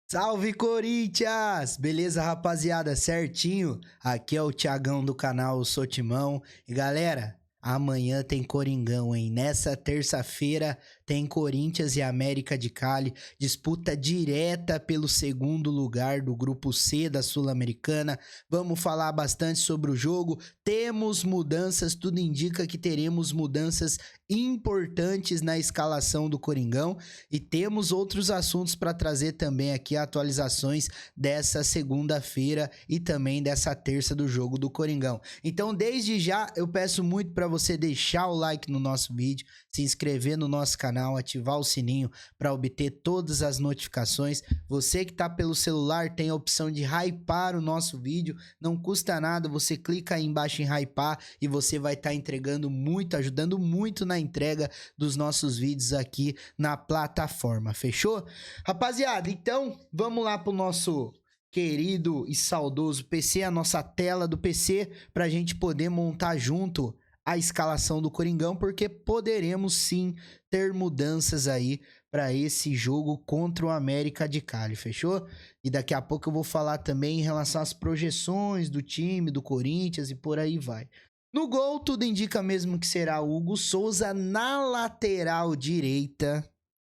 Salve Corinthians! Beleza, rapaziada? Certinho? Aqui é o Thiagão do canal Sou Timão. E galera, amanhã tem Coringão, hein? Nessa terça-feira tem Corinthians e América de Cali, disputa direta pelo segundo lugar do grupo C da Sul-Americana. Vamos falar bastante sobre o jogo. Temos mudanças, tudo indica que teremos mudanças importantes na escalação do Coringão e temos outros assuntos para trazer também aqui, atualizações dessa segunda-feira e também dessa terça do jogo do Coringão. Então, desde já, eu peço muito para você deixar o like no nosso vídeo, se inscrever no nosso canal, ativar o sininho para obter todas as notificações. Você que está pelo celular tem a opção de hypar o nosso vídeo, não custa nada, você clica aí embaixo em hypar e você vai estar entregando muito, ajudando muito na entrega dos nossos vídeos aqui na plataforma, fechou? Rapaziada, então vamos lá pro nosso querido e saudoso PC, a nossa tela do PC, pra gente poder montar junto a escalação do Coringão, porque poderemos sim ter mudanças aí para esse jogo contra o América de Cali, fechou? E daqui a pouco eu vou falar também em relação às projeções do time, do Corinthians e por aí vai. No gol, tudo indica mesmo que será o Hugo Souza. Na lateral direita,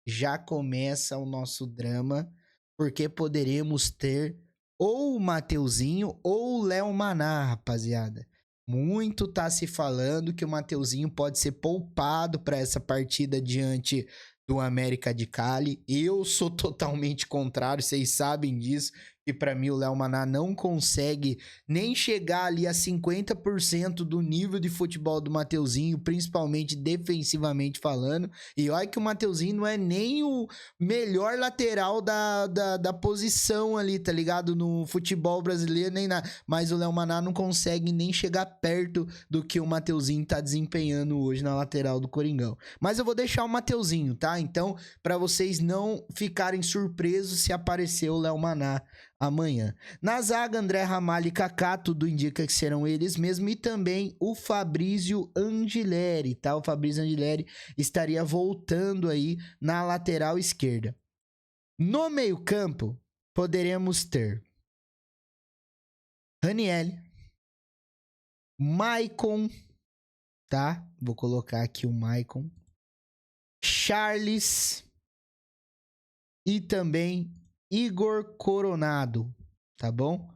já começa o nosso drama, porque poderemos ter ou o Mateuzinho ou o Léo Maná, rapaziada. Muito tá se falando que o Mateuzinho pode ser poupado para essa partida diante do América de Cali. Eu sou totalmente contrário, vocês sabem disso. E para mim o Léo Maná não consegue nem chegar ali a 50% do nível de futebol do Mateuzinho, principalmente defensivamente falando. E olha que o Mateuzinho não é nem o melhor lateral da posição ali, tá ligado? No futebol brasileiro, nem nada. Mas o Léo Maná não consegue nem chegar perto do que o Mateuzinho tá desempenhando hoje na lateral do Coringão. Mas eu vou deixar o Mateuzinho, tá? Então, para vocês não ficarem surpresos se aparecer o Léo Maná amanhã. Na zaga, André Ramalho e Kaká, tudo indica que serão eles mesmo, e também o Fabrício Angileri, tá? O Fabrício Angileri estaria voltando aí na lateral esquerda. No meio-campo, poderemos ter Raniel, Maicon, tá? Vou colocar aqui o Maicon, Charles e também Igor Coronado, tá bom?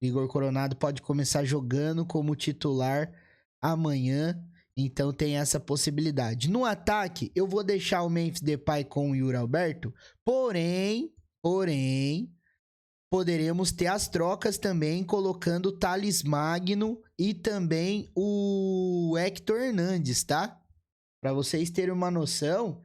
Igor Coronado pode começar jogando como titular amanhã, então tem essa possibilidade. No ataque, eu vou deixar o Memphis Depay com o Yuri Alberto, porém, poderemos ter as trocas também, colocando o Thales Magno e também o Hector Hernandes, tá? Para vocês terem uma noção,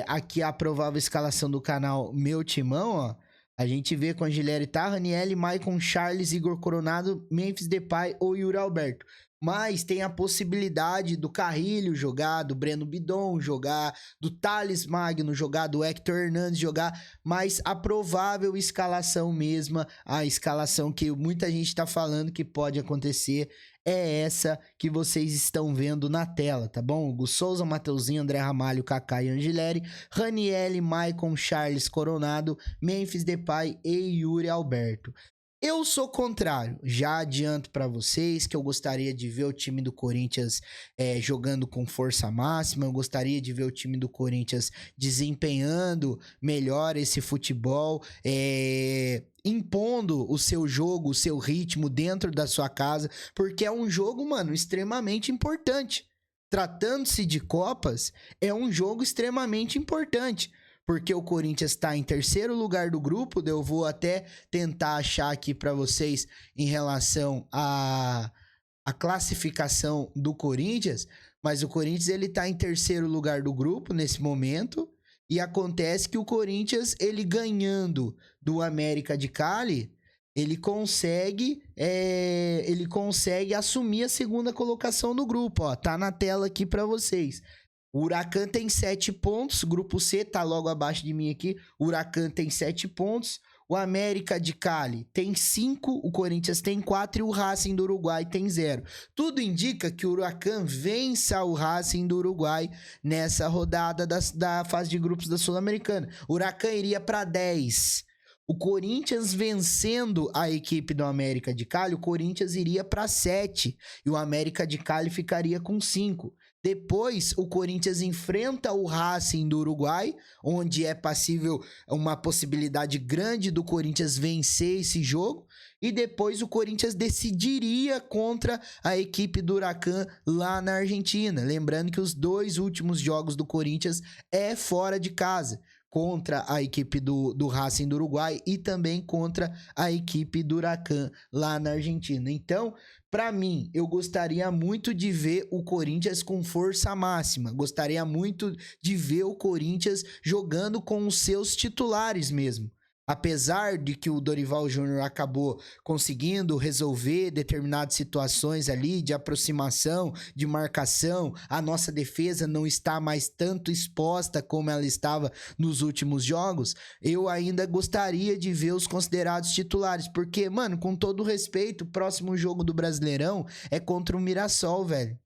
aqui a provável escalação do canal Meu Timão, ó. A gente vê com a Angileri, tá? Raniel, Maicon, Charles, Igor Coronado, Memphis Depay ou Yuri Alberto. Mas tem a possibilidade do Carrilho jogar, do Breno Bidon jogar, do Thales Magno jogar, do Hector Hernandes jogar, mas a provável escalação mesma, a escalação que muita gente tá falando que pode acontecer, é essa que vocês estão vendo na tela, tá bom? Hugo Souza, Mateuzinho, André Ramalho, Kaká e Angileri, Raniel, Maicon, Charles, Coronado, Memphis Depay e Yuri Alberto. Eu sou contrário, já adianto para vocês que eu gostaria de ver o time do Corinthians jogando com força máxima, eu gostaria de ver o time do Corinthians desempenhando melhor esse futebol, impondo o seu jogo, o seu ritmo dentro da sua casa, porque é um jogo, mano, extremamente importante. Tratando-se de Copas, é um jogo extremamente importante. Porque o Corinthians está em terceiro lugar do grupo, eu vou até tentar achar aqui para vocês em relação à classificação do Corinthians, mas o Corinthians ele está em terceiro lugar do grupo nesse momento, e acontece que o Corinthians, ele ganhando do América de Cali, ele consegue assumir a segunda colocação do grupo, ó, tá na tela aqui para vocês. O Huracan tem 7 pontos, grupo C tá logo abaixo de mim aqui. O Huracan tem 7 pontos, o América de Cali tem 5, o Corinthians tem 4 e o Racing do Uruguai tem 0. Tudo indica que o Huracan vença o Racing do Uruguai nessa rodada da fase de grupos da Sul-Americana. O Huracan iria para 10. O Corinthians vencendo a equipe do América de Cali, o Corinthians iria para 7 e o América de Cali ficaria com 5. Depois, o Corinthians enfrenta o Racing do Uruguai, onde é passível uma possibilidade grande do Corinthians vencer esse jogo. E depois o Corinthians decidiria contra a equipe do Huracan lá na Argentina. Lembrando que os 2 últimos jogos do Corinthians é fora de casa, contra a equipe do Racing do Uruguai e também contra a equipe do Huracan lá na Argentina. Então, para mim, eu gostaria muito de ver o Corinthians com força máxima. Gostaria muito de ver o Corinthians jogando com os seus titulares mesmo. Apesar de que o Dorival Júnior acabou conseguindo resolver determinadas situações ali de aproximação, de marcação, a nossa defesa não está mais tanto exposta como ela estava nos últimos jogos, eu ainda gostaria de ver os considerados titulares, porque, mano, com todo respeito, o próximo jogo do Brasileirão é contra o Mirassol, velho.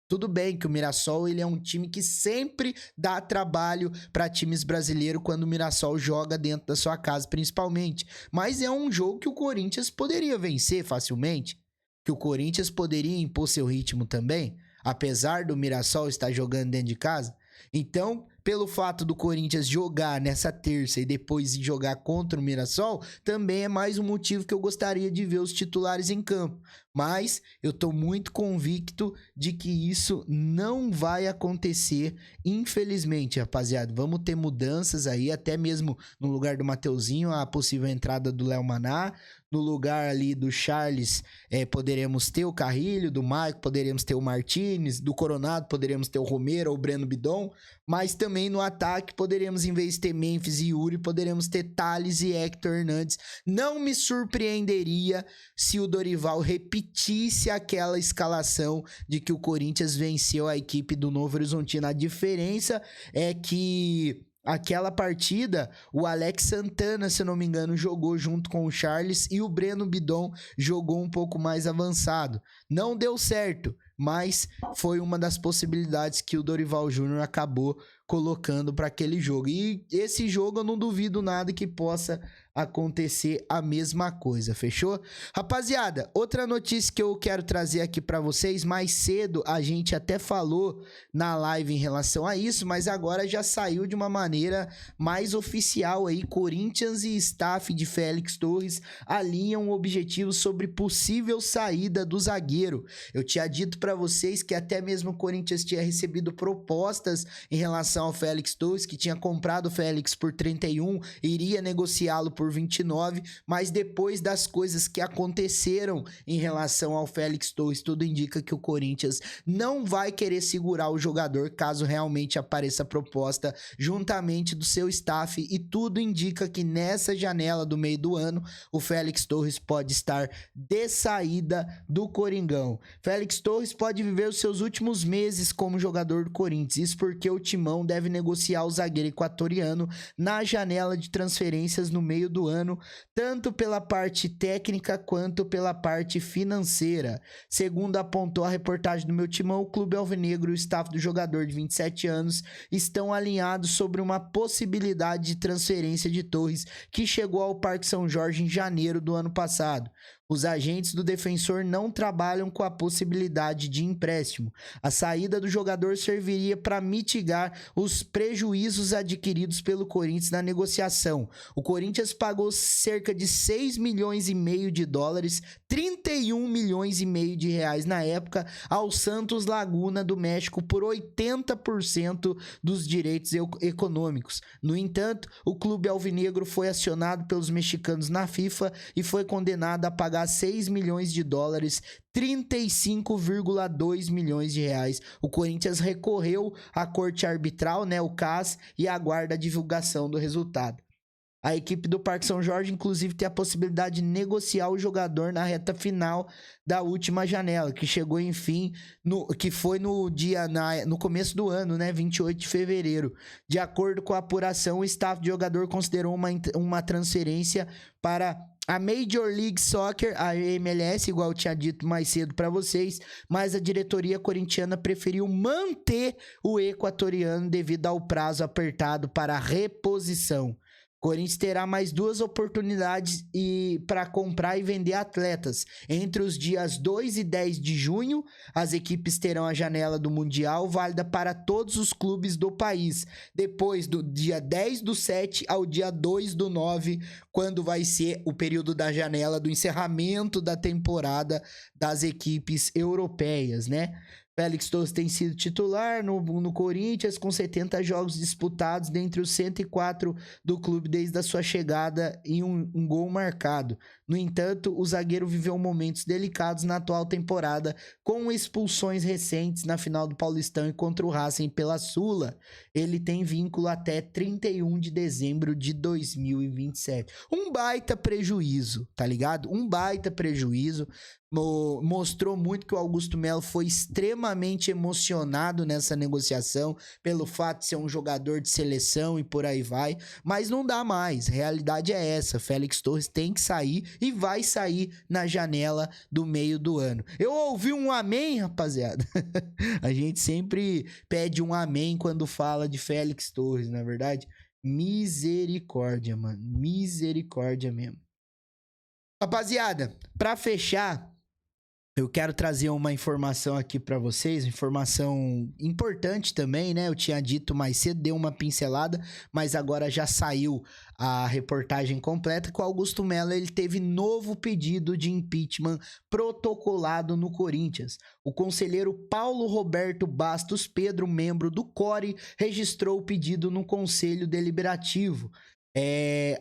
Tudo bem que o Mirassol ele é um time que sempre dá trabalho para times brasileiros quando o Mirassol joga dentro da sua casa, principalmente. Mas é um jogo que o Corinthians poderia vencer facilmente, que o Corinthians poderia impor seu ritmo também, apesar do Mirassol estar jogando dentro de casa. Então, pelo fato do Corinthians jogar nessa terça e depois jogar contra o Mirassol, também é mais um motivo que eu gostaria de ver os titulares em campo. Mas eu tô muito convicto de que isso não vai acontecer, infelizmente, rapaziada. Vamos ter mudanças aí, até mesmo no lugar do Mateuzinho, a possível entrada do Léo Maná. No lugar ali do Charles, poderemos ter o Carrilho, do Maico poderemos ter o Martínez, do Coronado poderemos ter o Romero ou o Breno Bidon, mas também no ataque poderemos, em vez de ter Memphis e Yuri, poderemos ter Thales e Hector Hernandes. Não me surpreenderia se o Dorival repetisse aquela escalação de que o Corinthians venceu a equipe do Novo Horizontino. A diferença é que aquela partida, o Alex Santana, se eu não me engano, jogou junto com o Charles e o Breno Bidon jogou um pouco mais avançado. Não deu certo, mas foi uma das possibilidades que o Dorival Júnior acabou colocando para aquele jogo. E esse jogo eu não duvido nada que possa acontecer a mesma coisa, fechou? Rapaziada, outra notícia que eu quero trazer aqui para vocês, mais cedo a gente até falou na live em relação a isso, mas agora já saiu de uma maneira mais oficial aí. Corinthians e staff de Félix Torres alinham objetivos sobre possível saída do zagueiro. Eu tinha dito para vocês que até mesmo o Corinthians tinha recebido propostas em relação ao Félix Torres, que tinha comprado o Félix por 31, iria negociá-lo por 29, mas depois das coisas que aconteceram em relação ao Félix Torres, tudo indica que o Corinthians não vai querer segurar o jogador caso realmente apareça a proposta juntamente do seu staff, e tudo indica que nessa janela do meio do ano o Félix Torres pode estar de saída do Coringão. Félix Torres pode viver os seus últimos meses como jogador do Corinthians, isso porque o Timão deve negociar o zagueiro equatoriano na janela de transferências no meio do ano, tanto pela parte técnica quanto pela parte financeira. Segundo apontou a reportagem do Meu Timão, o Clube Alvinegro e o staff do jogador de 27 anos estão alinhados sobre uma possibilidade de transferência de Torres, que chegou ao Parque São Jorge em janeiro do ano passado. Os agentes do defensor não trabalham com a possibilidade de empréstimo. A saída do jogador serviria para mitigar os prejuízos adquiridos pelo Corinthians na negociação. O Corinthians pagou cerca de 6 milhões e meio de dólares, 31 milhões e meio de reais na época, ao Santos Laguna do México por 80% dos direitos econômicos. No entanto, o clube alvinegro foi acionado pelos mexicanos na FIFA e foi condenado a pagar 6 milhões de dólares, 35,2 milhões de reais. O Corinthians recorreu à corte arbitral, né, o CAS, e aguarda a divulgação do resultado. A equipe do Parque São Jorge, inclusive, tem a possibilidade de negociar o jogador na reta final da última janela, que chegou, enfim, que foi no começo do ano, né, 28 de fevereiro. De acordo com a apuração, o staff de jogador considerou uma transferência para a Major League Soccer, a MLS, igual eu tinha dito mais cedo para vocês, mas a diretoria corintiana preferiu manter o equatoriano devido ao prazo apertado para a reposição. Corinthians terá mais 2 oportunidades para comprar e vender atletas. Entre os dias 2 e 10 de junho, as equipes terão a janela do Mundial válida para todos os clubes do país. Depois do dia 10 do 7 ao dia 2 do 9, quando vai ser o período da janela do encerramento da temporada das equipes europeias, né? Félix Torres tem sido titular no Corinthians, com 70 jogos disputados dentre os 104 do clube desde a sua chegada e um gol marcado. No entanto, o zagueiro viveu momentos delicados na atual temporada, com expulsões recentes na final do Paulistão e contra o Racing pela Sula. Ele tem vínculo até 31 de dezembro de 2027. Um baita prejuízo, tá ligado? Um baita prejuízo. Mostrou muito que o Augusto Melo foi extremamente emocionado nessa negociação, pelo fato de ser um jogador de seleção e por aí vai, mas não dá mais, a realidade é essa, Félix Torres tem que sair e vai sair na janela do meio do ano. Eu ouvi um amém, rapaziada. A gente sempre pede um amém quando fala de Félix Torres, na verdade. Misericórdia, mano, misericórdia mesmo. Rapaziada, pra fechar, eu quero trazer uma informação aqui pra vocês, informação importante também, né? Eu tinha dito mais cedo, dei uma pincelada, mas agora já saiu a reportagem completa que o Augusto Melo ele teve novo pedido de impeachment protocolado no Corinthians. O conselheiro Paulo Roberto Bastos Pedro, membro do CORE, registrou o pedido no Conselho Deliberativo.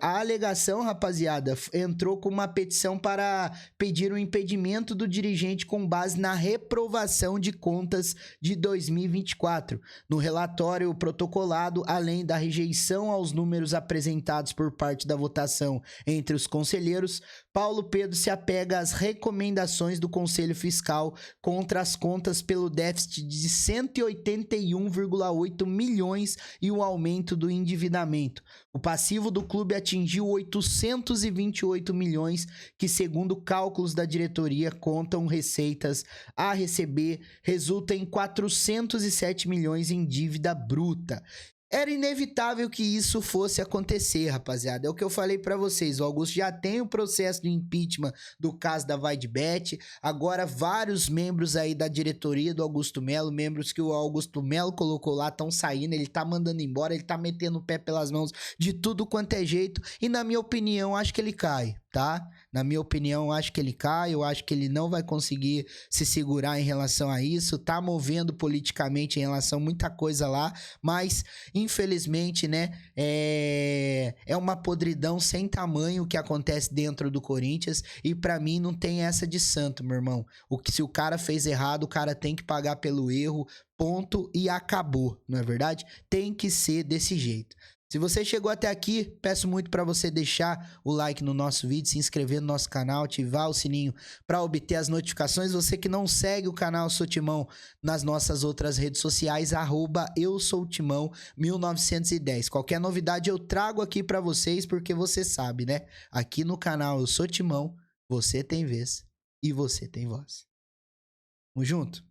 A alegação, rapaziada, entrou com uma petição para pedir o impedimento do dirigente com base na reprovação de contas de 2024. No relatório protocolado, além da rejeição aos números apresentados por parte da votação entre os conselheiros, Paulo Pedro se apega às recomendações do Conselho Fiscal contra as contas pelo déficit de 181,8 milhões e o aumento do endividamento. O passivo do clube atingiu 828 milhões, que, segundo cálculos da diretoria, contam receitas a receber, resulta em 407 milhões em dívida bruta. Era inevitável que isso fosse acontecer, rapaziada. É o que eu falei pra vocês. O Augusto já tem o processo de impeachment do caso da Vaidbet. Agora, vários membros aí da diretoria do Augusto Melo, membros que o Augusto Melo colocou lá, estão saindo. Ele tá mandando embora, ele tá metendo o pé pelas mãos de tudo quanto é jeito. E, na minha opinião, acho que ele cai, tá? Na minha opinião, acho que ele cai. Eu acho que ele não vai conseguir se segurar em relação a isso. Tá movendo politicamente em relação a muita coisa lá, mas infelizmente, né, é uma podridão sem tamanho que acontece dentro do Corinthians, e pra mim não tem essa de santo, meu irmão. Se o cara fez errado, o cara tem que pagar pelo erro, ponto, e acabou, não é verdade? Tem que ser desse jeito. Se você chegou até aqui, peço muito para você deixar o like no nosso vídeo, se inscrever no nosso canal, ativar o sininho para obter as notificações. Você que não segue o canal Sou Timão nas nossas outras redes sociais, @EuSouTimão1910. Qualquer novidade eu trago aqui para vocês, porque você sabe, né? Aqui no canal Eu Sou Timão, você tem vez e você tem voz. Tamo junto?